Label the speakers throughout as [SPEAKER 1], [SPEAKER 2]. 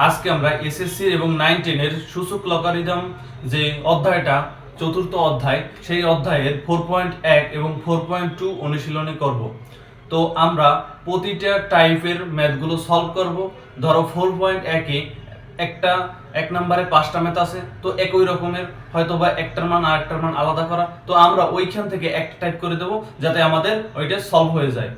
[SPEAKER 1] আজকে আমরা এসএসসি এবং 9 10 এর সূচক লগারিদম যে অধ্যায়টা চতুর্থ অধ্যায় সেই অধ্যায়ের 4.1 এবং 4.2 অনুশীলনী করব। তো আমরা প্রতিটা টাইপের ম্যাথগুলো সলভ করব। ধরো 4.1 এ একটা এক নম্বরে 5টা ম্যাথ আছে, তো একই রকমের হয়তো বা একটার মান আর একটার মান আলাদা করা, তো আমরা ওইখান থেকে একটা টাইপ করে দেব যাতে আমাদের ওইটা সলভ হয়ে যায়।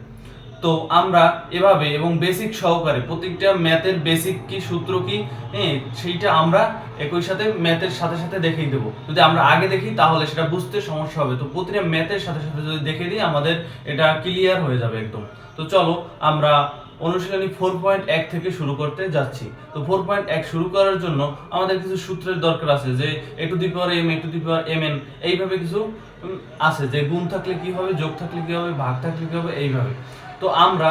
[SPEAKER 1] তো আমরা এভাবে এবং বেসিক সহকারে প্রত্যেকটা ম্যাথের বেসিক কি সূত্র কি সেইটা আমরা একই সাথে ম্যাথের সাথে সাথে দেখিয়ে দেবো। যদি আমরা আগে দেখি তাহলে সেটা বুঝতে সমস্যা হবে, তো প্রতিটা ম্যাথের সাথে সাথে যদি দেখে দিই আমাদের এটা ক্লিয়ার হয়ে যাবে একদম। তো চলো আমরা অনুশীলনী 4.1 থেকে শুরু করতে যাচ্ছি। তো 4.1 শুরু করার জন্য আমাদের কিছু সূত্রের দরকার আছে, যে a two the power m, a two the power mn, এইভাবে কিছু আছে, যে গুণ থাকলে কি হবে, যোগ থাকলে কি হবে, ভাগ থাকলে কি হবে, এইভাবে। তো আমরা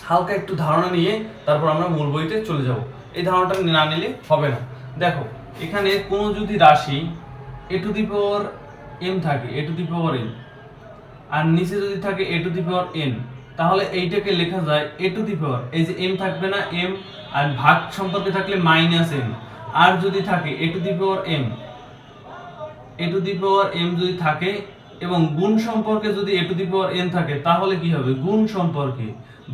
[SPEAKER 1] হালকা একটু ধারণা নিয়ে তারপর আমরা মূল বইতে চলে যাব। এই ধারণাটা না নিলে হবে না। দেখো এখানে কোনো যদি রাশি a two the power m থাকে, a two the power m, আর নিচে যদি থাকে a two the power n, তাহলে এইটাকে লেখা যায় a টু দি পাওয়ার, এই যে m থাকবে না m, আর ভাগ সম্পর্কে থাকলে মাইনাস m, আর যদি থাকে a two the power m, a two the power m যদি থাকে এবং গুণ সম্পর্কে যদি a two the power n থাকে তাহলে কি হবে, গুণ সম্পর্কে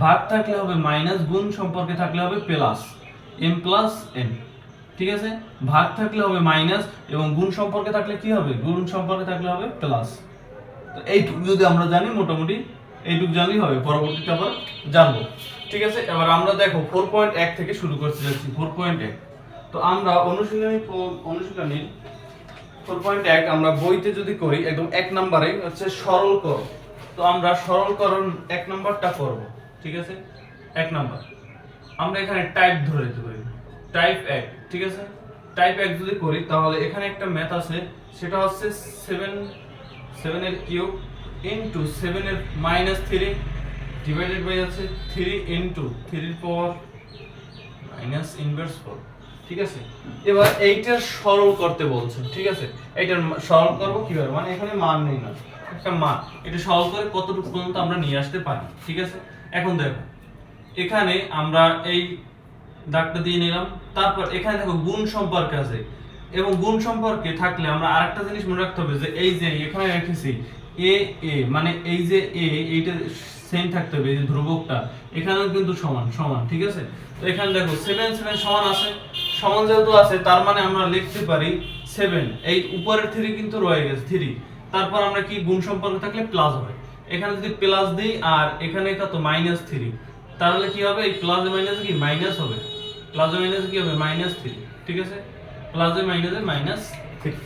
[SPEAKER 1] ভাগ থাকলে হবে মাইনাস, গুণ সম্পর্কে থাকলে হবে প্লাস, m প্লাস n। ঠিক আছে, ভাগ থাকলে হবে মাইনাস এবং গুণ সম্পর্কে থাকলে কি হবে, গুণ সম্পর্কে থাকলে হবে প্লাস। তো এইটুকু যদি আমরা জানি, মোটামুটি এইটুকু জানলেই হবে, পরবর্তীতে আবার জানবো। ঠিক আছে, এবার আমরা দেখো 4.1 থেকে শুরু করতে যাচ্ছি। 4.1, তো আমরা অনুশীলনী 4.1 আমরা বইতে যদি করি একদম এক নম্বরে হচ্ছে সরল কর। তো আমরা সরলকরণ এক নম্বরটা করব। ঠিক আছে, এক নম্বর আমরা এখানে টাইপ ধরে দিতে পারি, টাইপ 1। ঠিক আছে, টাইপ 1 যদি করি তাহলে এখানে একটা ম্যাথ আছে, সেটা হচ্ছে 7 এর কিউব ইনটু 7 এর মাইনাস 3 ডিভাইডেড বাই আছে 3 ইনটু 3 এর পাওয়ার মাইনাস ইনভার্স 4। ঠিক আছে, এবার এইটার সরল করতে বলছে। ঠিক আছে, এইটার সরল করব কিভাবে, মানে এখানে মান নেই না, একটা মান, এটা সরল করে কতটুকু পর্যন্ত আমরা নিয়ে আসতে পারি। ঠিক আছে, এখন দেখো এখানে আমরা এই দাগটা দিয়ে নিলাম, তারপর এখানে দেখো গুণ সম্পর্ক আছে, এবং গুণ সম্পর্কে থাকলে আমরা আরেকটা জিনিস মনে রাখতে হবে, যে এই যে এখানে রেখেছি a a, মানে এই যে a এইটা সেম থাকতে হবে, এই যে ধ্রুবকটা এখানেও কিন্তু সমান সমান। ঠিক আছে, তো এখানে দেখো 7 7 সমান আছে, সমান যেহেতু আছে তার মানে আমরা লিখতে পারি 7, এই উপরের 3 কিন্তু রয়ে গেছে 3, তারপর আমরা কি গুণ সম্পর্ক থাকলে প্লাস হবে, এখানে যদি প্লাস দেই আর এখানে কত মাইনাস 3, তাহলে কি হবে, এই প্লাস মাইনাস কি মাইনাস হবে, প্লাস মাইনাস কি হবে মাইনাস 3। ঠিক আছে, প্লাস মাইনাসে মাইনাস 3।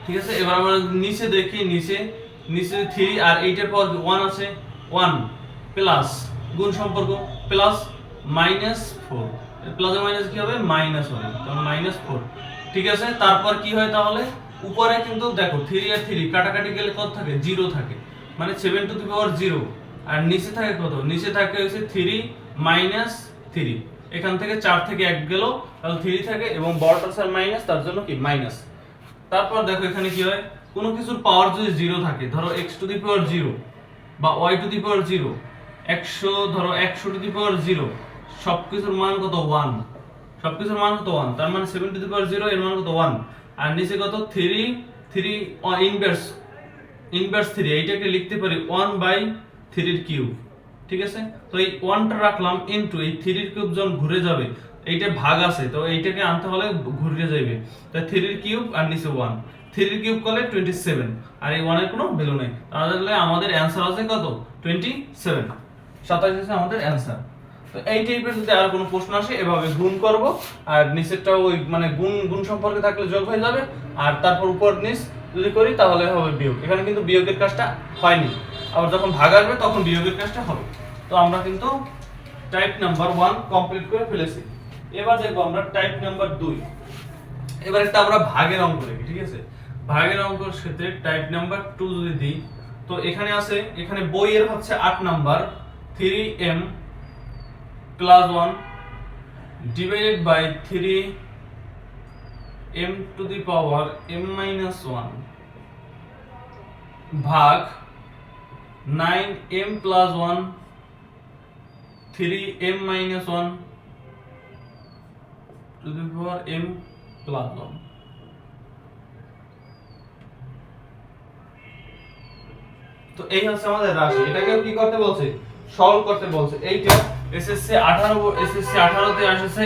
[SPEAKER 1] ঠিক আছে, এবার আমরা নিচে দেখি, নিচে 3 আর 8 এর পর 1 আছে, 1 প্লাস গুণ সম্পর্ক প্লাস মাইনাস 4, প্লাস মাইনাস কি হবে মাইনাস হবে, তাহলে মাইনাস 4। ঠিক আছে, তারপর কি হয় তাহলে উপরে কিন্তু দেখো 3 আর 3 কাটাকাটি গেলে কত থাকে, 0 থাকে, মানে 7 টু দি পাওয়ার 0, আর নিচে থাকে কত, নিচে থাকে হচ্ছে 3 মাইনাস 3, এখান থেকে 4 থেকে 1 গেল, তাহলে 3 থাকে এবং বড়টার সাইড মাইনাস, তার জন্য কি মাইনাস। তারপর দেখো এখানে কি হয়, কোনো কিছুর পাওয়ার যদি 0 থাকে, ধরো x টু দি পাওয়ার 0 বা y টু দি পাওয়ার 0, 100, ধরো 100 টু দি পাওয়ার 0, সবকিছুর মান কত 1, সবকিছুর মান কত 1, তার মানে 7 টু দি পাওয়ার 0 এর মান কত 1, আর নিচে কত 3 ইনভার্স 3, এইটাকে লিখতে পারি 1/3 এর কিউব। ঠিক আছে, তো এই 1টা রাখলাম ইনটু এই 3 এর কিউব যখন ঘুরে যাবে, এইটা ভাগ আছে তো এইটাকে আনতে হলে ঘুরে যাবে, তাই 3 এর কিউব আর নিচে 1, 3 এর কিউব করলে 27, আর এই 1 এর কোনো ভ্যালু নেই, তাহলে আমাদের অ্যানসার আছে কত 27, 27 হচ্ছে আমাদের অ্যানসার। তো এই টাইপের যদি আর কোনো প্রশ্ন আসে এভাবে গুণ করব, আর নিচেরটা ওই মানে গুণ সম্পর্কে থাকলে যোগ হয়ে যাবে, আর তারপর উপর নিচ যদি করি তাহলে হবে বিয়োগ। এখানে কিন্তু বিয়োগের কাজটা হয়নি, আবার যখন ভাগ আসবে তখন বিয়োগের কাজটা হবে। তো আমরা কিন্তু টাইপ নাম্বার 1 কমপ্লিট করে ফেলেছি। এবার দেখবো আমরা টাইপ নাম্বার 2। এবার একটা আমরা ভাগের অঙ্ক দেখি। ঠিক আছে, ভাগের অঙ্কের ক্ষেত্রে টাইপ নাম্বার 2 যদি দিই, তো এখানে আছে, এখানে বইয়ের হচ্ছে 8 number 3m plus 1 divided by 3m to the power m minus 1 ভাগ 9m plus 1 3m minus 1 to the power m plus 1। তো এই হচ্ছে আমাদের রাশি, এটাকে কি করতে বলছে, সরল করতে বলছে। এইটা এসএসসি 18 তে আসছে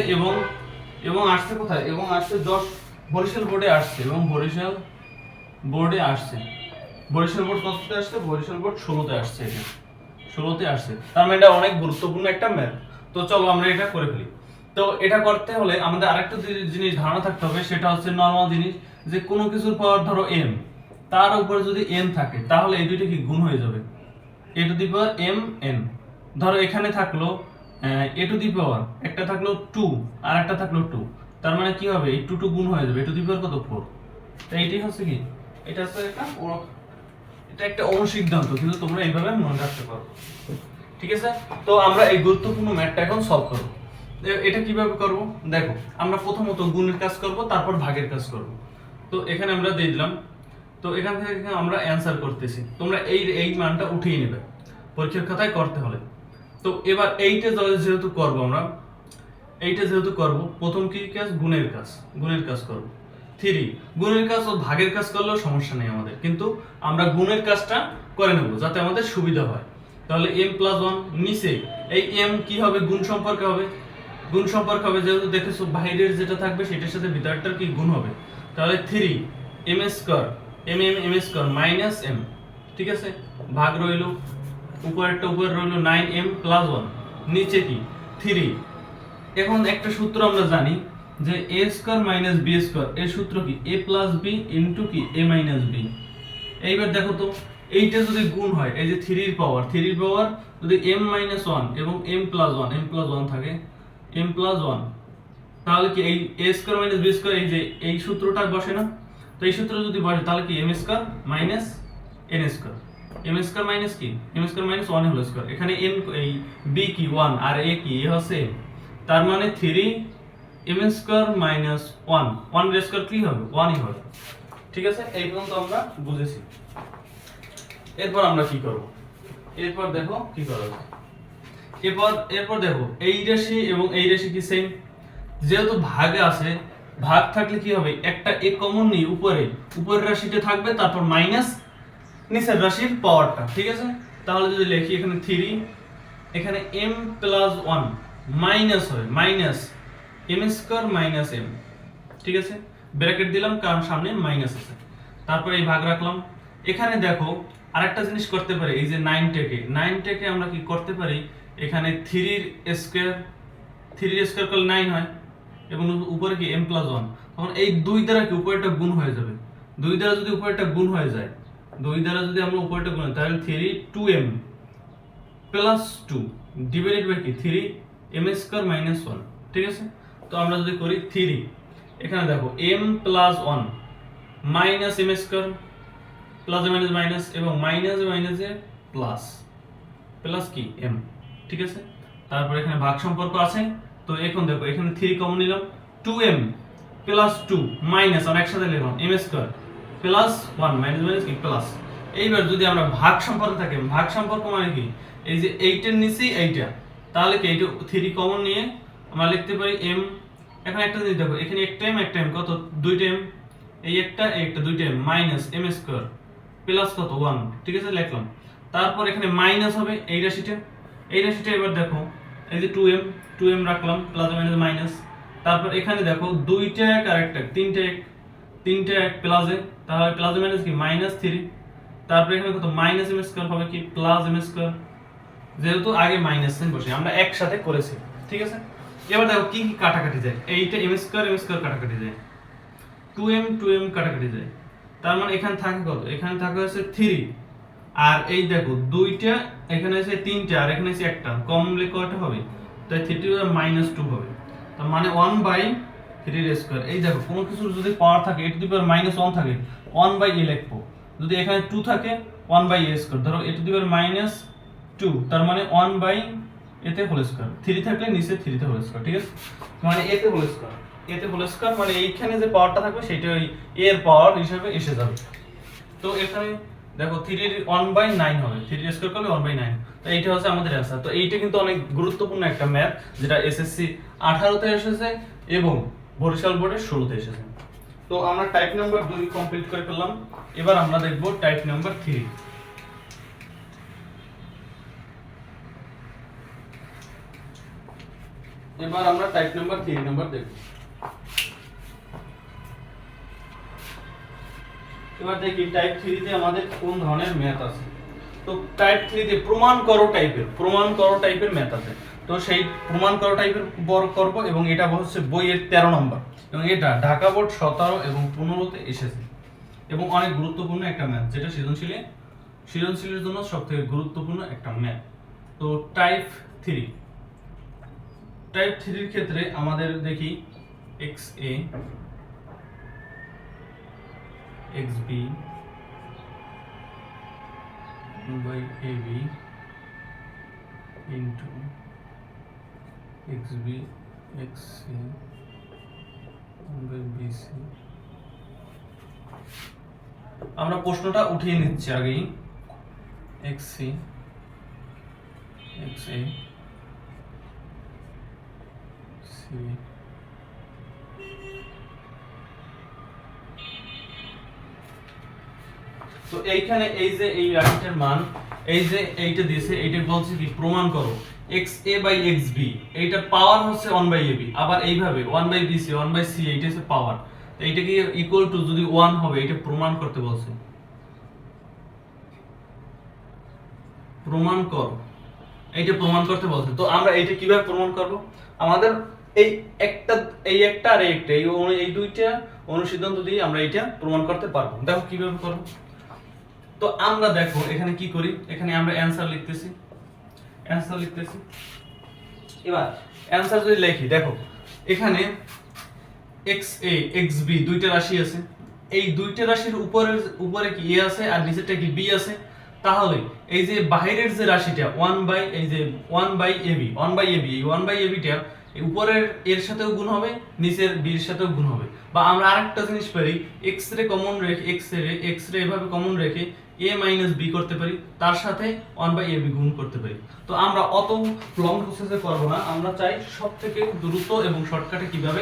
[SPEAKER 1] এবং আসছে কোথায়, এবং আসছে বরিশাল বোর্ডে আসছে, এবং বরিশাল বোর্ডে আসছে। বরিশাল বোর্ড কততে আসছে, বরিশাল বোর্ড 16 তে আসছে, এটা 16 তে আসছে। তার মানে এটা অনেক গুরুত্বপূর্ণ একটা ম্যাথ। তো চলো আমরা এটা করে ফেলি। তো এটা করতে হলে আমাদের আরেকটা জিনিস ধারণা থাকতে হবে, সেটা হচ্ছে নরমাল জিনিস, যে কোনো কিছুর পাওয়ার ধরো m, তার উপরে যদি n থাকে তাহলে এই দুইটা কি গুণ হয়ে যাবে, a two the power m n। ধরো এখানে থাকলো a টু দি পাওয়ার, একটা থাকলো 2 আর একটা থাকলো 2, তার মানে কি হবে, এই 2 2 গুণ হয়ে যাবে, a টু দি পাওয়ার কত 4। তো এইটাই হচ্ছে কি, এটা হচ্ছে এটা একটা অনুসিদ্ধান্ত, কিন্তু তোমরা এইভাবে মনে রাখতে পারো, ঠিক আছে। তো আমরা এই গুরুত্বপূর্ণ ম্যাথটা এখন সলভ করব। এটা কিভাবে করব, দেখো আমরা প্রথমত গুণের কাজ করব, তারপর ভাগের কাজ করব। তো এখানে আমরা দিয়ে দিলাম, তো এখান থেকে আমরা অ্যানসার করতেছি, তোমরা এই মানটা উঠিয়ে নেবে পরীক্ষার খাতায় করতে হলে। তো এবার এইটা যেহেতু করব, আমরা এইটা যেহেতু করব, প্রথম কি কাজ, গুণের কাজ করব। 3 গুণের কাজ ও ভাগের কাজ করলেও সমস্যা নেই আমাদের, কিন্তু আমরা গুণের কাজটা করে নেব যাতে আমাদের সুবিধা হয়। তাহলে m প্লাস 1 নিচে এই m কি হবে, গুণ সম্পর্ক হবে, যেহেতু দেখেছো বাইরের যেটা থাকবে সেটার সাথে ভিতরটার কি গুণ হবে। তাহলে 3 m square m square minus m, ঠিক আছে, ভাগ রইলো, উপরে রইলো 9m প্লাস 1, নিচে কি 3। এখন একটা সূত্র আমরা জানি যে a square minus b square, এর সূত্র কি, a প্লাস b ইনটু কি a মাইনাস b। এইবার দেখো তো এইটা যদি গুণ হয়, এই যে 3 এর পাওয়ার যদি m মাইনাস 1 এবং m প্লাস 1 থাকে, m প্লাস 1, তাহলে কি এই a square minus b square, এই যে এই সূত্রটা বসে না, তো এই সূত্র যদি বসে তাহলে কি m square minus n square, m square minus কি m square minus 1 whole square. এখানে n এই b কি 1 আর a কি a হচ্ছে m, তার মানে 3 m স্কয়ার মাইনাস 1 এর স্কয়ার কি হবে, 1ই হবে, ঠিক আছে। এই পর্যন্ত আমরা বুঝেছি। এরপর আমরা কি করব, এরপর দেখো কি করা যায়। এরপর দেখো এই রাশি এবং এই রাশি কি সেম, যেহেতু ভাগে আছে, ভাগ থাকলে কি হবে, একটা a কমন নিয়ে উপরের রাশিটা থাকবে, তারপর মাইনাস নিচের রাশির পাওয়ারটা, ঠিক আছে। তাহলে যদি লিখি এখানে 3, এখানে m প্লাস 1 মাইনাস হবে minus m square minus m, ঠিক আছে, ব্র্যাকেট দিলাম কারণ সামনে মাইনাস আছে, তারপর এই ভাগ রাখলাম। এখানে দেখো আরেকটা জিনিস করতে পারি, এই যে 9টাকে আমরা কি করতে পারি, এখানে 3 এর স্কয়ার করলে 9 হয়, এবং উপরে কি m প্লাস 1, তখন এই 2 দ্বারা কি উপরেরটা গুণ হয়ে যাবে, 2 দ্বারা যদি উপরেরটা গুণ হয়ে যায়, 2 দ্বারা যদি আমরা উপরেরটা গুণ হয়, তাহলে 3 2m প্লাস 2 ডিভাইডেড বাই কি 3 m স্কয়ার মাইনাস 1, ঠিক আছে। তো আমরা যদি করি 3, এখানে দেখো m plus 1 minus m square, plus minus minus, এবং মাইনাসে প্লাস কি m, ঠিক আছে। তারপর এখানে ভাগ সম্পর্ক আছে, তো এখন দেখো এখানে 3 কমন নিলাম, 2m প্লাস 2 মাইনাস, আর একসাথে লিখলাম m স্কয়ার প্লাস 1 মাইনাস কি প্লাস। এইবার যদি আমরা ভাগ সম্পর্ক থাকে, ভাগ সম্পর্ক মানে কি, এই যে 8 এর নিচে এইটা, তাহলে কি এইটা 3 কমন নিয়ে আমরা লিখতে পারি m। এখন একটা জিনিস দেখো, এখানে একটা m কত, 2টা m, এই একটা 2টা m minus m square plus কত 1, ঠিক আছে, লিখলাম। তারপর এখানে মাইনাস হবে এই রাশিটা, এবার দেখো এই যে 2m রাখলাম, প্লাস মাইনাস মাইনাস। তারপর এখানে দেখো 2টা এক আর একটা 3টা এক প্লাসে, তাহলে প্লাস মাইনাস কি মাইনাস 3। তারপর এখানে কত মাইনাস m স্কয়ার হবে কি প্লাস m স্কয়ার, যেহেতু আগে মাইনাস সাইন বসে আমরা একসাথে করেছি, ঠিক আছে। এবার দেখো কি কি কাটাকাটি যায়, এইটা m স্কয়ার কাটাকাটি যায়, 2m কাটাকাটি যায়, তার মানে এখানে থাকে কত, এখানে থাকে হচ্ছে 3, আর এই দেখো 2টা, এখানে আছে 3টা, আর এখানে আছে একটা, কম লিখলে কয়টা হবে, তাই 3 মাইনাস 2 হবে, তার মানে 1/3 এর স্কয়ার। এই দেখো কোনো কিছুর যদি পাওয়ার থাকে a two the power minus 1 থাকে, 1/a লিখবো, যদি এখানে 2 থাকে 1/a স্কয়ার, ধরো a two the power minus 2, তার মানে 1/a তে হোল স্কয়ার, 3 থাকলে নিচে 3 তে হোল স্কয়ার, ঠিক আছে, মানে a তে হোল স্কয়ার, মানে এইখানে যে পাওয়ারটা থাকবে সেটা ওই a এর পাওয়ার হিসেবে এসে যাবে। তো এখানে দেখো 3 এর 1/9 হবে, 3 এর স্কয়ার করলে 1/9, তো এইটা হচ্ছে আমাদের অ্যানসার। তো এইটা কিন্তু অনেক গুরুত্বপূর্ণ একটা ম্যাথ, যেটা এসএসসি 18 তে এসেছে এবং বরিশাল বোর্ডে 16তে এসেছে। তো আমরা টাইপ নাম্বার 2 কমপ্লিট করে ফেললাম। এবার আমরা দেখব টাইপ নাম্বার 3। এবার আমরা টাইপ নাম্বার 3 নাম্বার দেখব। এবার দেখি টাইপ 3 তে আমাদের কোন ধরনের ম্যাথ আছে। তো টাইপ 3 তে প্রমাণ করো টাইপের ম্যাথ আছে। তো সেই প্রমাণ করো টাইপের বড় করব এবং এটা হচ্ছে বইয়ের 13 নম্বর এবং এটা ঢাকা বোর্ড 17 এবং 15 তে এসেছে এবং অনেক গুরুত্বপূর্ণ একটা ম্যাথ, যেটা সৃজনশীলের জন্য সবথেকে গুরুত্বপূর্ণ একটা ম্যাথ। তো টাইপ 3 এর ক্ষেত্রে আমাদের দেখি XA XB by AB into XB XC by BC। আমরা প্রশ্নটা উঠিয়ে নিচ্ছি আগেই। XC XA C তো এইখানে এই যে এই রাশিটার মান, এই যে এইটা দিয়েছে, এইটা বলছে কি প্রমাণ করো XA by XB, এইটার পাওয়ার হচ্ছে 1 by AB, আবার এইভাবে 1 by BC 1 by C, এইটা হচ্ছে পাওয়ার। তো এইটা কি ইকুয়াল টু যদি 1 হবে, এটা প্রমাণ করতে বলছে। প্রমাণ করো, এইটা প্রমাণ করতে বলছে। তো আমরা এইটা কিভাবে প্রমাণ করব? আমাদের এই একটা আর এই দুইটা অনুসিদ্ধান্ত দিয়ে আমরা এটা প্রমাণ করতে পারবো। দেখো কিভাবে করব। তো আমরা দেখো এখানে কি করি, এখানে আমরা অ্যানসার লিখতেছি। এবার অ্যানসার যদি লিখি, দেখো এখানে XA XB দুইটা রাশি আছে। এই দুইটা রাশির উপরে কি A আছে আর নিচেরটা কি B আছে। তাহলে এই যে বাইরের যে রাশিটা 1 বাই এই যে 1 বাই AB এই 1 বাই AB টা উপরের এর সাথেও গুণ হবে, নিচের B এর সাথেও গুণ হবে। বা আমরা আরেকটা জিনিস পারি, x রে কমন রেখে x রে এভাবে কমন রেখে a b করতে পারি, তার সাথে 1 বাই AB গুণ করতে পারি। তো আমরা অত লং প্রসেসে করব না, আমরা চাই সবথেকে দ্রুত এবং শর্টকাটে কিভাবে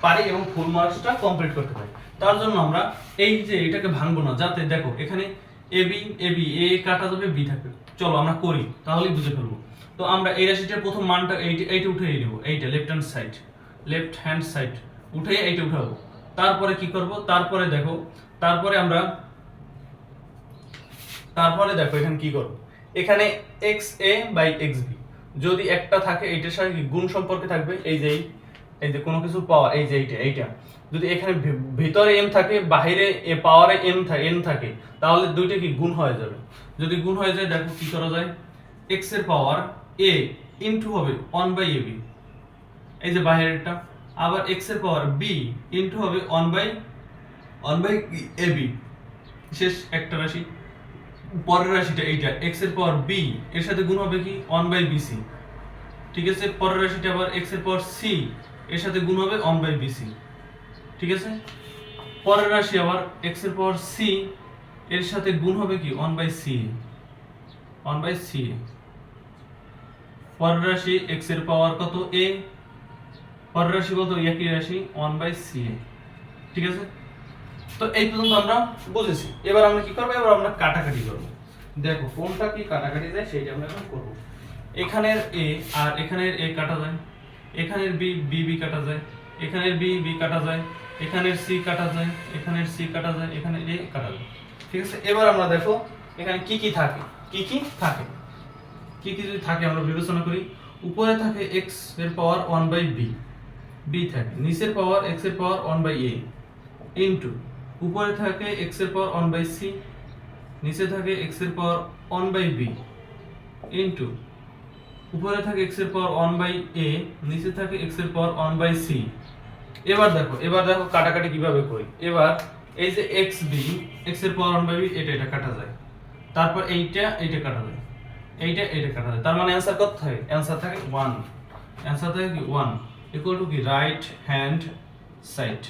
[SPEAKER 1] পারি এবং ফুল মার্কসটা কমপ্লিট করতে পারি। তার জন্য আমরা এই যে এটাকে ভাঙবো না, যাতে দেখো এখানে AB a কাটা যাবে, b থাকবে। চলো আমরা করি, তাহলেই বুঝে ফেলবো। তো আমরা এই রাশিটার প্রথম মানটা এইটা উঠিয়ে নেব, এইটা লেফট হ্যান্ড সাইড উঠে এইটা উঠাবো। তারপরে কি করব, তারপরে দেখো এখানে কি করব, এখানে XA বাই XB যদি একটা থাকে, এইটার সাথে গুণ সম্পর্কে থাকবে। এই যে কোনো কিছু পাওয়ার, এই যে এইটা যদি এখানে ভিতরে m থাকে, বাইরে পাওয়ারে n থাকে, তাহলে দুইটা কি গুণ হয়ে যাবে। যদি গুণ হয়ে যায়, দেখো কি করা যায়, x এর পাওয়ার a ইনটু হবে 1 বাই AB, এই যে বাইরেরটা। আবার x এর পাওয়ার b ইনটু হবে 1 বাই AB, শেষ একটা রাশি। পরের রাশিটা এইটা x এর পাওয়ার b এর সাথে গুণ হবে কি 1 বাই BC, ঠিক আছে। পরের রাশিটা আবার x এর পাওয়ার c এর সাথে গুণ হবে 1 বাই BC, ঠিক আছে। পরের রাশি আবার x এর পাওয়ার c এর সাথে গুণ হবে কি 1 বাই c। পরের রাশি x এর পাওয়ার কত a, পরের রাশি কত, একই রাশি 1 বাই c, ঠিক আছে। তো এই পর্যন্ত আমরা বুঝেছি। এবার আমরা কি করব, এবার আমরা কাটাকাটি করব। দেখো কোনটা কি কাটাকাটি যায় সেটা আমরা এখন করব। এখানের a আর এখানের a কাটা যায়, এখানের b কাটা যায়, এখানের b কাটা যায়, এখানের c কাটা যায়, এখানের c কাটা যায়, এখানে a কাটা যায়, ঠিক আছে। এবার আমরা দেখো এখানে কি কি থাকে যদি থাকে আমরা বিবেচনা করি। উপরে থাকে x এর পাওয়ার 1 বাই b থাকে, নিচের পাওয়ার x এর পাওয়ার 1 বাই a ইনটু উপরে থাকে x এর পাওয়ার 1 বাই c, নিচে থাকে x এর পাওয়ার 1 বাই b ইনটু উপরে থাকে x এর পাওয়ার 1 বাই a, নিচে থাকে x এর পাওয়ার 1 বাই c। এবার দেখো কাটাকাটি কিভাবে করি। এবার এই যে xb x এর পাওয়ার 1 বাই b এটা কাটা যায়, তারপর এইটা কাটা যায়, এইটা কাটা যায়। তার মানে অ্যানসার কত থাকে, অ্যানসার থাকে 1, অ্যানসার থাকে কি 1 ইকুয়াল টু কি রাইট হ্যান্ড সাইড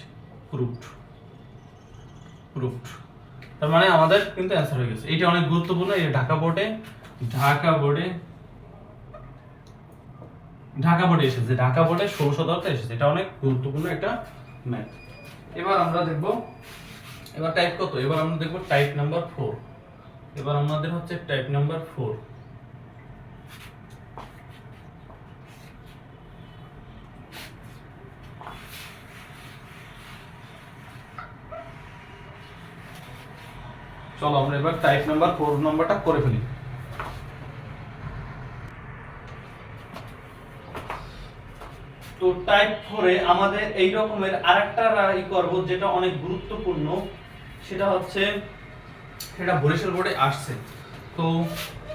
[SPEAKER 1] প্রুভড। তার মানে আমাদের কিন্তু অ্যানসার হয়ে গেছে। এটা অনেক গুরুত্বপূর্ণ, এই ঢাকা বোর্ডে এসেছে, ঢাকা বোর্ডে 16 শতাংশ এসেছে। এটা অনেক গুরুত্বপূর্ণ একটা ম্যাথ। এবার আমরা দেখব, এবার টাইপ কত, এবার আমরা দেখব টাইপ নাম্বার 4। এবার আমাদের হচ্ছে টাইপ নাম্বার 4। চলো আমরা এবার টাইপ নাম্বার 4 নাম্বারটা করে ফেলি। তো টাইপ 4 এ আমাদের এই রকমের আরেকটা করব যেটা অনেক গুরুত্বপূর্ণ, সেটা হচ্ছে সেটা বরিশাল বোর্ডে আসছে। তো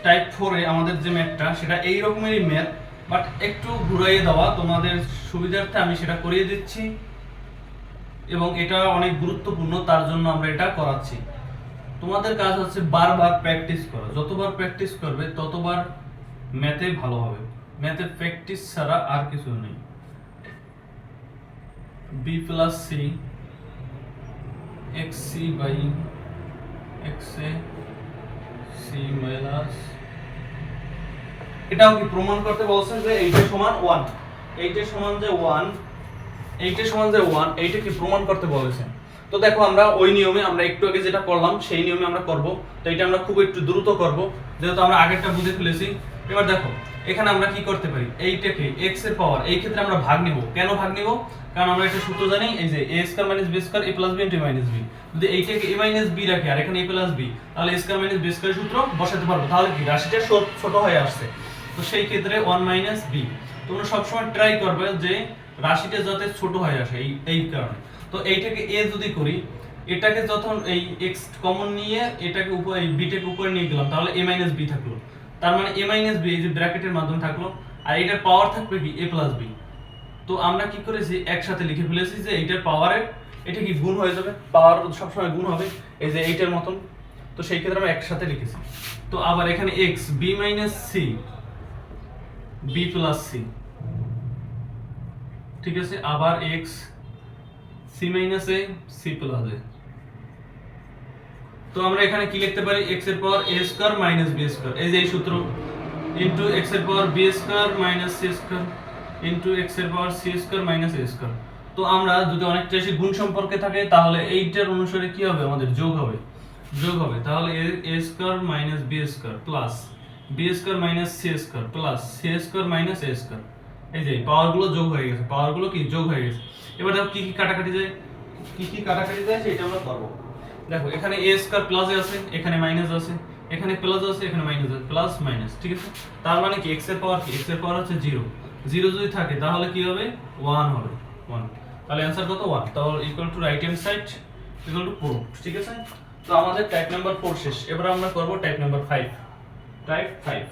[SPEAKER 1] টাইপ 4 এ আমাদের যে ম্যাথটা সেটা এই রকমেরই ম্যাথ, বাট একটু ঘুরাইয়ে দেওয়া, তোমাদের সুবিধার্থে আমি সেটা করিয়ে দিচ্ছি এবং এটা অনেক গুরুত্বপূর্ণ, তার জন্য আমরা এটা করাচ্ছি। তোমাদের কাজ হচ্ছে বারবার প্র্যাকটিস করা, যতবার প্র্যাকটিস করবে ততবার ম্যাথে ভালো হবে। ম্যাথে প্র্যাকটিস ছাড়া আর কিছু নেই। b plus c xc by xa c minus, এটাও কি প্রমাণ করতে বলছে যে এইটা সমান 1, এইটা সমান যে 1, এইটা সমান যে 1, এইটা কি প্রমাণ করতে বলেছে। তো দেখো আমরা ওই নিয়মে, আমরা একটু আগে যেটা করলাম সেই নিয়মে আমরা করব। তো এটা আমরা খুব একটু দ্রুত করব যেহেতু আমরা আগেরটা বুঝে ফেলেছি। এবার দেখো এখানে আমরা কি করতে পারি, এইটাকে x এর পাওয়ার, এই ক্ষেত্রে আমরা ভাগ নিব। কেন ভাগ নিব? কারণ আমরা একটা সূত্র জানি, এই যে a square minus b square a plus b into a minus b। যদি এইটাকে a মাইনাস b রাখি আর এখানে a প্লাস b, তাহলে a square minus b square সূত্র বসাতে পারবো। তাহলে কি রাশিটা ছোট হয়ে আসছে। তো সেই ক্ষেত্রে 1 মাইনাস b, তোমরা সব সময় ট্রাই করবে যে রাশিটা যাতে ছোট হয়ে আসে, এই কারণে। তো এইটাকে a যদি করি, এটাকে যখন এই x কমন নিয়ে এটাকে উপরে, এই b টাকে উপরে নিয়ে গেলাম, তাহলে a মাইনাস b থাকলো। তার মানে a মাইনাস b এই যে ব্র্যাকেটের মাধ্যমে থাকলো, আর এটার পাওয়ার থাকবে কি a প্লাস b। তো আমরা কি করেছি, একসাথে লিখে ফেলেছি যে এইটার পাওয়ারের, এটা কি গুণ হয়ে যাবে, পাওয়ার সবসময় গুণ হবে, এই যে এইটার মতন। তো সেই ক্ষেত্রে আমরা একসাথে লিখেছি। তো আবার এখানে x b minus c b plus c, ঠিক আছে। আবার x c minus a c plus a। তো আমরা এখানে কি লিখতে পারি, x এর পাওয়ার a square minus b square, এই যে এই সূত্র, ইনটু x এর পাওয়ার b square minus c square into x এর পাওয়ার c square minus a square. তো আমরা যদি অনেকটা বেশি গুণ সম্পর্কে থাকে তাহলে এইটার অনুসারে কি হবে, আমাদের যোগ হবে, তাহলে a square minus b square plus b square minus c square plus c square minus a square. এই যে পাওয়ারগুলো যোগ হয়ে গেছে, পাওয়ারগুলো কি যোগ হয়ে গেছে। এবার দেখো কি কি কাটাকাটি যায়, সেটা আমরা করব। দেখো এখানে a স্কয়ার প্লাস আছে, এখানে মাইনাস আছে, এখানে প্লাস আছে, এখানে মাইনাস আছে, প্লাস মাইনাস, ঠিক আছে। তার মানে কি x এর পাওয়ার কি, x এর পাওয়ার হচ্ছে 0, 0 যদি থাকে তাহলে কি হবে, 1 হবে, 1। তাহলে অ্যানসার কত, 1। তাহলে equal to right hand side equal to proof, ঠিক আছে। তো আমাদের টাইপ নাম্বার 4 শেষ। এবার আমরা করব টাইপ নাম্বার 5। টাইপ 5,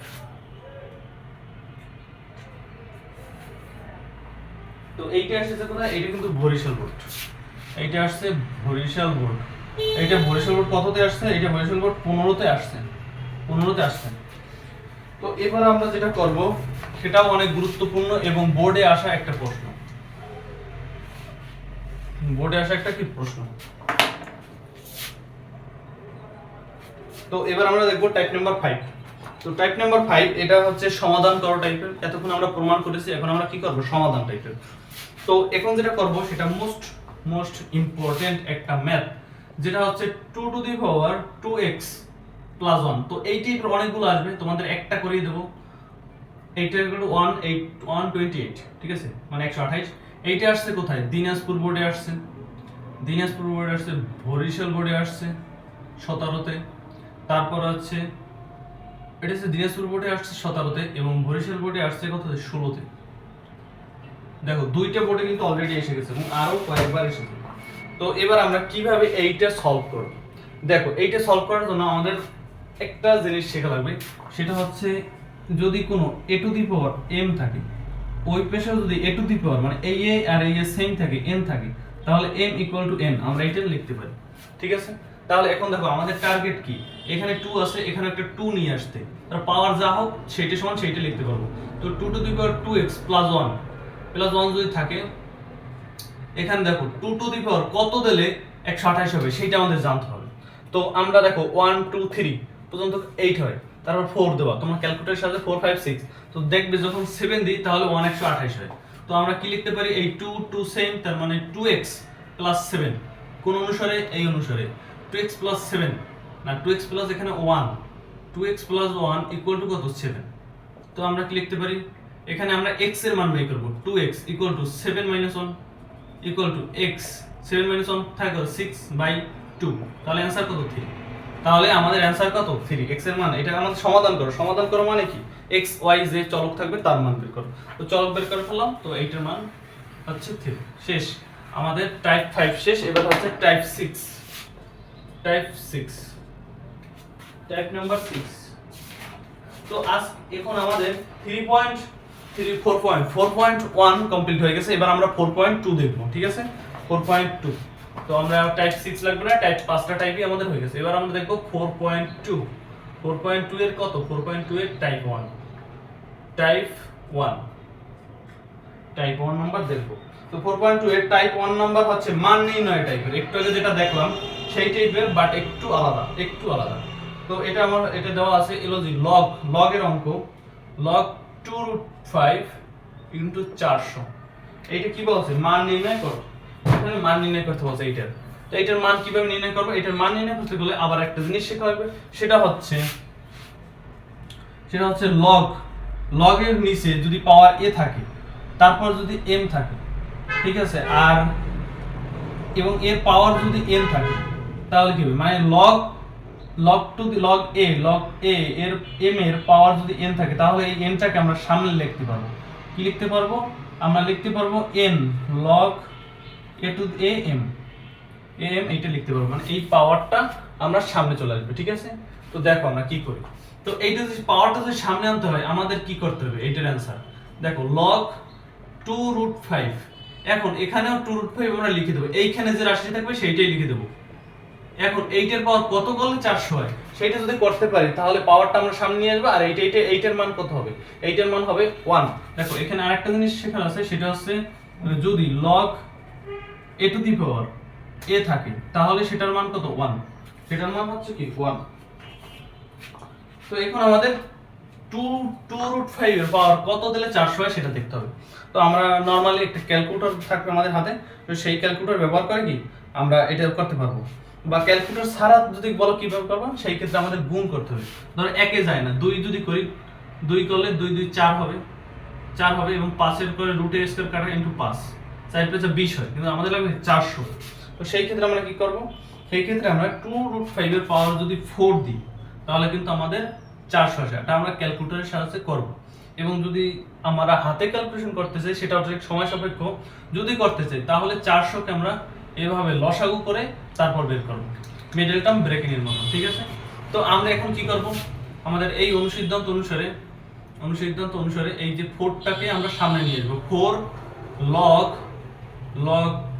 [SPEAKER 1] তো এইটা আসছে কোথায়, এটা কিন্তু বরিশাল বোর্ড, এইটা আসছে বরিশাল বোর্ড। এইটা বরিশাল বোর্ড কততে আসছে, এটা বরিশাল বোর্ড 15তে আসছে, 15তে আসছে। তো এবার আমরা যেটা করব সেটাও অনেক গুরুত্বপূর্ণ এবং বোর্ডে আসা একটা প্রশ্ন, কি প্রশ্ন। তো এবার আমরা দেখব টাইপ নাম্বার 5। তো টাইপ নাম্বার 5 এটা হচ্ছে সমাধান করো টাইপের। এতক্ষণ আমরা প্রমাণ করেছি, এখন আমরা কি করব, সমাধান টাইপের। তো এখন যেটা করব সেটা মোস্ট ইম্পর্টেন্ট একটা ম্যাথ, যেটা হচ্ছে 2 two the power 2x plus 1। তো এই টাইপের অনেকগুলো আসবে, তোমাদের একটা করেই দেব। এইটা ইকুয়াল টু 128, ঠিক আছে, মানে 128। এইটা আসছে কোথায়, দিনাজপুর বোর্ডে আসছে, বরিশাল বোর্ডে আসছে 17তে। তারপর হচ্ছে এটা হচ্ছে দিনাজপুর বোর্ডে আসছে 17তে এবং বরিশাল বোর্ডে আসছে কত, 16তে। দেখো দুইটা বোর্ডে কিন্তু অলরেডি এসে গেছে এবং আরো কয়েকবার এসেছে। তো এবার আমরা কিভাবে এইটা সলভ করব, দেখো এইটা সলভ করার জন্য আমাদের একটা জিনিস শেখা লাগবে, সেটা হচ্ছে যদি কোনো a two the power m থাকে, ওই পেশে যদি a টু দি পাওয়ার মানে এই a আর এই a সেম থাকে, n থাকে, তাহলে m ইকুয়াল টু n আমরা এটা লিখতে পারি, ঠিক আছে। তাহলে এখন দেখো আমাদের টার্গেট কি, এখানে 2 আছে, এখানে একটা 2 নিয়ে আসতে, তার পাওয়ার যা হোক সেটা সমান সেইটা লিখতে পারবো। তো 2 two the power 2x plus 1 যদি থাকে, এখানে দেখো 2 টু দি পাওয়ার কত দিলে 128 হবে সেটা আমাদের জানতে হবে। তো আমরা দেখো 1 2 3 পর্যন্ত 8 হয়, তারপর 4 দেওয়া, তোমরা ক্যালকুলেটরের সাথে 4 5 6, তো দেখবে যখন 7 দিই তাহলে 128 হয়। তো তো আমরা কি লিখতে পারি, এই 2 সেম, তার মানে 2x প্লাস 7, কোন অনুসারে, এই অনুসারে 2x প্লাস 7 না 2x প্লাস এখানে 1, 2x প্লাস 1 ইকুয়াল টু কত, 7। তো আমরা কি লিখতে পারি, এখানে আমরা x এর মান বের করব, 2x equal to 7 minus 1 equal to x, 7 minus 1 থাকে 6/2, তাহলে অ্যানসার কত, 3। তাহলে আমাদের অ্যানসার কত, 3। x এর মান, এটা আমাদের সমাধান করো। সমাধান করো মানে কি, x y যে চলক থাকবে তার মান বের করো। তো চলক বের করে ফেললাম, তো এইটার মান হচ্ছে 3। শেষ, আমাদের টাইপ 5 শেষ। এবার হচ্ছে টাইপ 6, টাইপ নাম্বার 6। তো এখন আমাদের 4.1 কমপ্লিট হয়ে গেছে। এবার আমরা 4.2 দেখব, ঠিক আছে, 4.2। তো আমরা টাইপ 6 লাগবে না, টাইপ 5টা টাইপই আমাদের হয়ে গেছে। এবার আমরা দেখব 4.2 এর কত, 4.2 এর টাইপ 1, টাইপ 1 নাম্বার দেখব। তো 4.2 এর টাইপ 1 নাম্বার হচ্ছে মান নির্ণয় টাইপের, একটু আগে যেটা দেখলাম সেই টাইপের, বাট একটু আলাদা। তো এটা দেওয়া আছে ইলোজি লগ এর অঙ্ক, log 2√5 ইনটু 400। এইটা কি বলছে, মান নির্ণয় করো। এখানে মান নির্ণয় করতে বলছে এইটার। তো এইটার মান কিভাবে নির্ণয় করব, এটার মান নির্ণয় করতে গেলে আবার একটা জিনিস শেখা হবে, সেটা হচ্ছে লগ এর নিচে যদি পাওয়ার a থাকে, তারপর যদি m থাকে, ঠিক আছে, আর এবং এর পাওয়ার যদি n থাকে, তাহলে কি হবে, মানে log a এর m এর পাওয়ার যদি n থাকে, তাহলে এই n টাকে আমরা সামনে লিখতে পারবো। কি লিখতে পারবো, আমরা লিখতে পারবো n log a to the am এইটা লিখতে পারবো, মানে এই পাওয়ারটা আমরা সামনে চলে আসবে, ঠিক আছে। তো দেখো আমরা কি করি। তো এইটা যদি পাওয়ারটা যদি সামনে আনতে হয়, আমাদের কি করতে হবে, এইটার অ্যানসার দেখো, log 2√5। এখন এখানেও 2√5 আমরা লিখে দেবো, এইখানে যে রাশি থাকবে সেইটাই লিখে দেবো। এখন 8 এর পাওয়ার কত করলে 400 হয়, সেটা যদি করতে পারি তাহলে পাওয়ারটা আমরা সামনে নিয়ে আসবো। আর এইটার মান কত হবে, এইটার মান হবে 1। দেখো এখানে আরেকটা জিনিস শেখার আছে, সেটা হচ্ছে যদি log a to the power a থাকে, তাহলে সেটার মান কত, 1। সেটার মান হচ্ছে কি, 1। তো এখন আমাদের 2√5 এর পাওয়ার কত দিলে 400 হয় সেটা দেখতে হবে। তো আমরা নরমালি একটা ক্যালকুলেটর থাকবে আমাদের হাতে, তো সেই ক্যালকুলেটর ব্যবহার করে কি আমরা এটা করতে পারবো। বা ক্যালকুলেটর ছাড়া যদি বলো কিভাবে করবো, সেই ক্ষেত্রে আমাদের গুণ করতে হবে। ধরো একে যায় না, 2 যদি করি, 2 করলে 2 2 4 হবে, এবং 5 এর করে রুট a স্কয়ার কাটা ইনটু 5, 4 5 20 হয়, কিন্তু আমাদের লাগবে 400। তো সেই ক্ষেত্রে আমরা কি করব, সেই ক্ষেত্রে আমরা 2√5 এর পাওয়ার যদি 4 দিই, তাহলে কিন্তু আমাদের 400 আসে। এটা আমরা ক্যালকুলেটরের সাহায্যে করব। এবং যদি আমরা হাতে ক্যালকুলেশন করতে চাই, সেটা অনেক সময় সাপেক্ষ। যদি করতে চাই তাহলে 400 কে আমরা এভাবে লসাগু করে তারপর বের করব, মিডল টার্ম ব্রেকিং এর মতো, ঠিক আছে। তো আমরা এখন কি করব, আমাদের এই অনুসিদ্ধান্ত অনুসারে এই যে 4টাকে আমরা সামনে নিয়ে আসবো, 4 log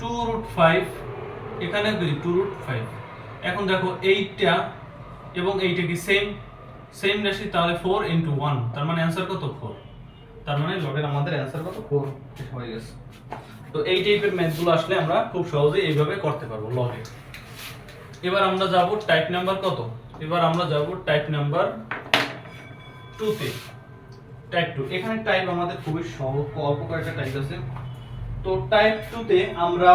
[SPEAKER 1] 2√5, এখানে 2√5। এখন দেখো এইটা এবং এইটা কি সেম রাশি, তাহলে 4 into 1, তার মানে অ্যানসার কত, 4। তার মানে লগের আমাদের অ্যানসার কত, 4 হয়ে গেছে। তো এই টাইপের ম্যাথগুলো আসলে আমরা খুব সহজেই এইভাবে করতে পারবো লগে। এবার আমরা যাব টাইপ নাম্বার কত, এবার আমরা যাব টাইপ নাম্বার 2 তে। টাইপ 2, এখানে টাইপ আমাদের খুবই সহজ, অল্প কয়েকটা টাইপ আছে। তো টাইপ 2 তে আমরা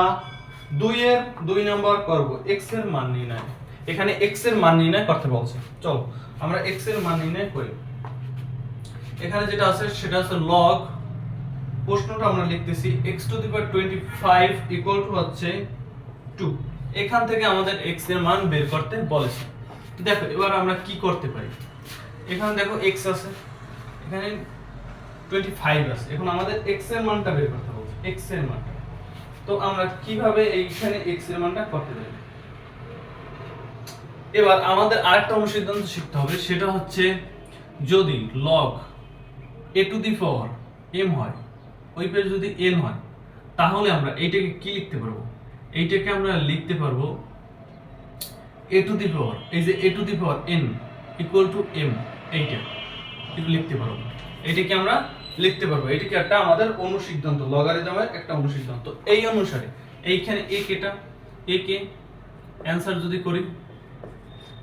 [SPEAKER 1] 2 এর 2 নাম্বার করব x এর মান নির্ণয়। এখানে x এর মান নির্ণয় করতে বলছে, চলো আমরা x এর মান নির্ণয় করি। এখানে যেটা আছে সেটা হচ্ছে log, প্রশ্নটা আমরা লিখতেছি x to the power 25 equal to হচ্ছে 2। এখান থেকে আমাদের x এর মান বের করতে বলেছে। দেখো এবার আমরা কি করতে পারি, এখানে দেখো x আছে, এখানে 25 আছে, এখন আমাদের x এর মানটা বের করতে বলছে, x এর মানটা। তো আমরা কিভাবে এইখানে x এর মানটা করতে পারি। এবার আমাদের আরেকটা অনুসিদ্ধান্ত শিখতে হবে, সেটা হচ্ছে যদি log a to the power m হয়, ওই পেজ যদি n হয়, তাহলে আমরা এইটাকে কি লিখতে পারবো, এইটাকে আমরা লিখতে পারবো a to the power, এই যে a to the power n equal to m, এইটা এটা লিখতে পারবো। এইটাকে আমরা লিখতে পারবো, এইটাকে একটা আমাদের অনুসিদ্ধান্ত, লগারিদমের একটা অনুসিদ্ধান্ত। এই অনুসারে এইখানে a কেটা, a কে অ্যানসার যদি করি,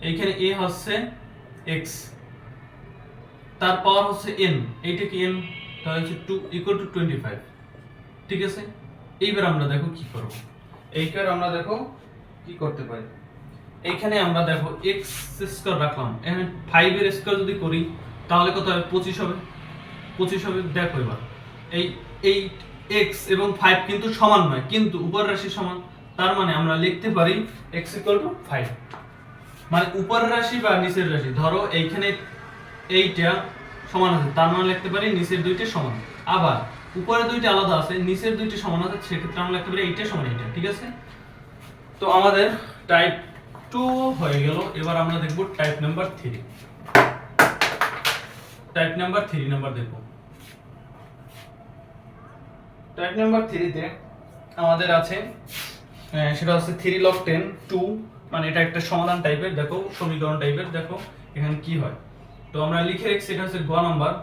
[SPEAKER 1] এইখানে a হচ্ছে x, তার পাওয়ার হচ্ছে n, এইটা কি n, তাহলে হচ্ছে 2 ইকুয়াল টু 25। ঠিক আছে। এইবার আমরা দেখো কি করব, এইবার আমরা দেখো কি করতে পারি। এইখানে আমরা দেখো x স্কয়ার রাখলাম, এখানে 5 এর স্কয়ার যদি করি তাহলে কত হবে, 25 হবে। 25 হবে। দেখো এবার এই x এবং 5 কিন্তু সমান নয়, কিন্তু উপরের রাশি সমান, তার মানে আমরা লিখতে পারি x 5। মানে উপরের রাশি বা নিচের রাশি, ধরো এইখানে এইটা সমান আছে, তার মানে লিখতে পারি নিচের দুইটা সমান। আবার উপরের দুইটা আলাদা আছে, নিচের দুইটা সমান আছে, সেক্ষেত্রে আমরা লিখতে পারি এইটা সমান এইটা। ঠিক আছে, তো আমাদের টাইপ 2 হয়ে গেল। এবার আমরা দেখব type number 3। Type number 3 number দেখব। টাইপ নাম্বার 3 তে আমাদের আছে সেটা হচ্ছে 3 log 10 2, মানে এটা একটা সমাধান টাইপের, দেখো সমীকরণ টাইপের। দেখো এখানে কি হয়, তো আমরা লিখে রাখছি এটা হচ্ছে গ নাম্বার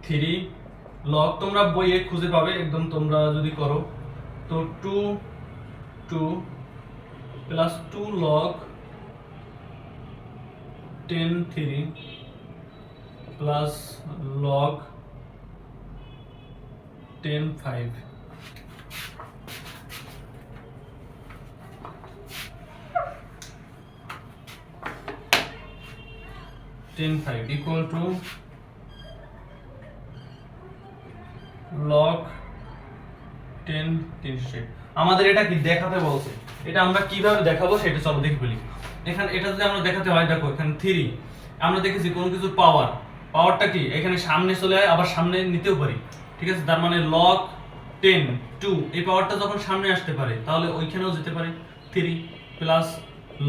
[SPEAKER 1] 3 log, তোমরা বইয়ে খুঁজে পাবে একদম তোমরা যদি করো, তো 2 plus 2 log 10 3 plus log 10 5 10 5 equal to log 10 360। আমাদের এটা কি দেখাতে বলছে, এটা আমরা কিভাবে দেখাবো সেটা চলো দেখে ফেলি। এখানে এটা যদি আমরা দেখাতে হয়, দেখো এখানে 3 আমরা দেখেছি কোন কিছু পাওয়ারটা কি এখানে সামনে চলে যায়, আবার সামনে নিতেও পারি। ঠিক আছে, তার মানে log 10 2 এই পাওয়ারটা যখন সামনে আসতে পারে তাহলে ওইখানেও যেতে পারে 3 প্লাস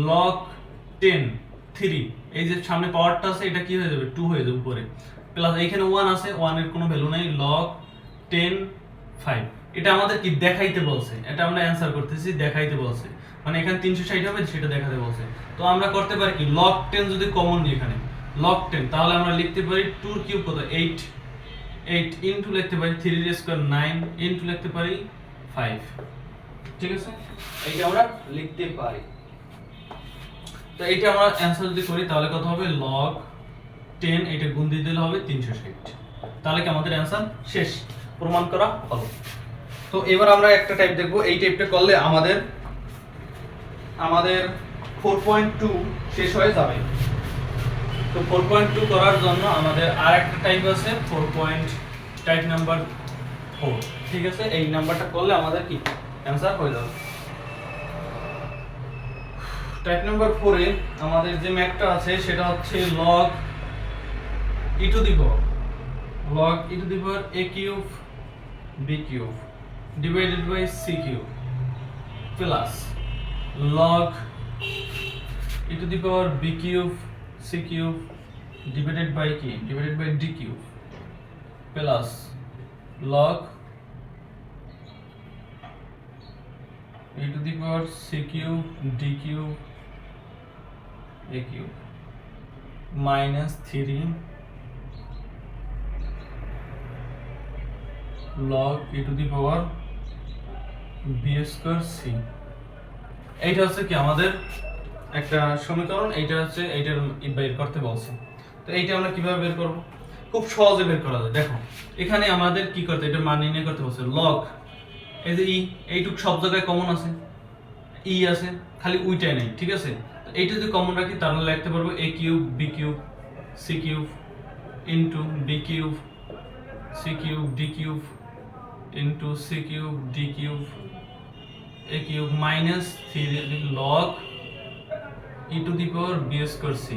[SPEAKER 1] log 10 3, এই যে সামনে পাওয়ারটা আছে এটা কি হয়ে যাবে 2 হয়ে যাবে উপরে, প্লাস এইখানে 1 আছে, 1 এর কোনো ভ্যালু নাই, log 10 5। এটা আমাদের কি দেখাইতে বলছে, এটা আমরা অ্যানসার করতেছি দেখাইতে বলছে, মানে এখানে 360 হবে সেটা দেখাতে বলছে। তো আমরা করতে পারি কি, log 10 যদি কমন নিই এখানে log 10, তাহলে আমরা লিখতে পারি 2 এর কিউব কত 8 ইনটু লিখতে পারি 3 এর স্কয়ার 9 ইনটু লিখতে পারি 5। ঠিক আছে, এইটা আমরা লিখতে পারি। তো এইটা আমরা অ্যানসার যদি করি তাহলে কত হবে, log 10 এটা গুণ দিয়ে দিলে হবে 360। তাহলে কি আমাদের অ্যানসার শেষ, প্রমাণ করা হলো। তো এবার আমরা একটা টাইপ দেখব, এই টাইপটা করলে আমাদের 4.2 শেষ হয়ে যাবে। তো 4.2 করার জন্য আমাদের আরেকটা টাইপ আছে টাইপ নাম্বার 4। ঠিক আছে, এই নাম্বারটা করলে আমাদের কি অ্যানসার হয়ে যাবে। টাইপ নাম্বার 4 এ আমাদের যে ম্যাথটা আছে সেটা হচ্ছে log e to the power a cube b cube divided by c cube plus log e to the power b cube c cube divided by d cube plus log e to the power c cube d cube a cube minus 3 log e to the power b square c। এইটা হচ্ছে কি আমাদের একটা সমীকরণ, এইটা হচ্ছে এইটার বের করতে বলছে। তো এইটা আমরা কিভাবে বের করব, খুব সহজে বের করা যায়। দেখো এখানে আমাদের কি করতে, এটা মান নির্ণয় করতে বলছে, log এই যে এইটুক সব জায়গায় কমন আছে, আছে খালি ওইটাই নাই। ঠিক আছে, তো এইটা যদি কমন রাখি তাহলে লিখতে পারবো a cube b cube c cube into b cube c cube d cube into c cube d cube a cube minus 3 log e to the power b square c।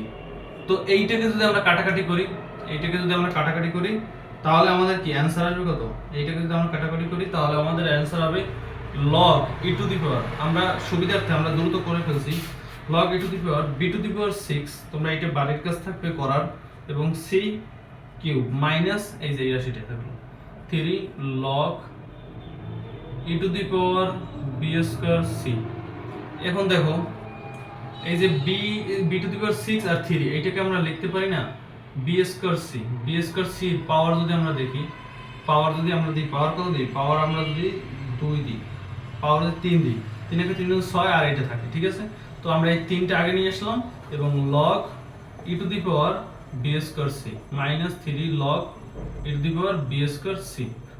[SPEAKER 1] তো এইটাকে যদি আমরা কাটাকাটি করি তাহলে আমাদের কি অ্যানসার আসবে কত, এইটাকে যদি আমরা কাটাকাটি করি তাহলে আমাদের অ্যানসার হবে log e to the power, আমরা সুবিধার্থে আমরা দ্রুত করে ফেলছি, log e to the power b to the power 6, তোমরা এটা বাড়ির কাছ থাকবে করার, এবং c কিউব মাইনাস এই যে এই রাশিটা থাকলো 3 log e to the power b square c। এখন দেখো এই যে b to the power 6 আর 3 এটাকে আমরা লিখতে পারি না b square c পাওয়ার যদি আমরা দেখি, পাওয়ার কত দিই, পাওয়ার আমরা যদি 2 দিই, পাওয়ার যদি 3 দিই, 3 একে 3 গুণ 6 আর এটা থাকে। ঠিক আছে, তো আমরা এই 3টা আগে নিয়ে আসলাম এবং log e to the power b square c minus 3 log e to the power b square c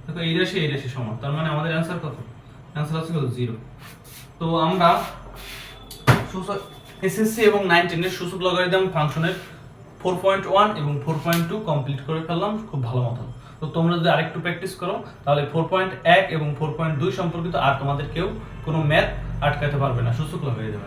[SPEAKER 1] দেখো এই রাশি সমান, তার মানে আমাদের অ্যান্সার কত? অ্যান্সার আছে কত? 0। তো আমরা এসএসসি এবং 9 10 এর সূচক লগারিদম ফাংশনের 4.1 এবং 4.2 কমপ্লিট করে ফেললাম খুব ভালো মতো। তো তোমরা যদি আরেকটু প্র্যাকটিস করো তাহলে 4.1 এবং 4.2 সম্পর্কিত আর তোমাদের কেউ কোনো ম্যাথ আটকাতে পারবে না, সূচক লগারিদম।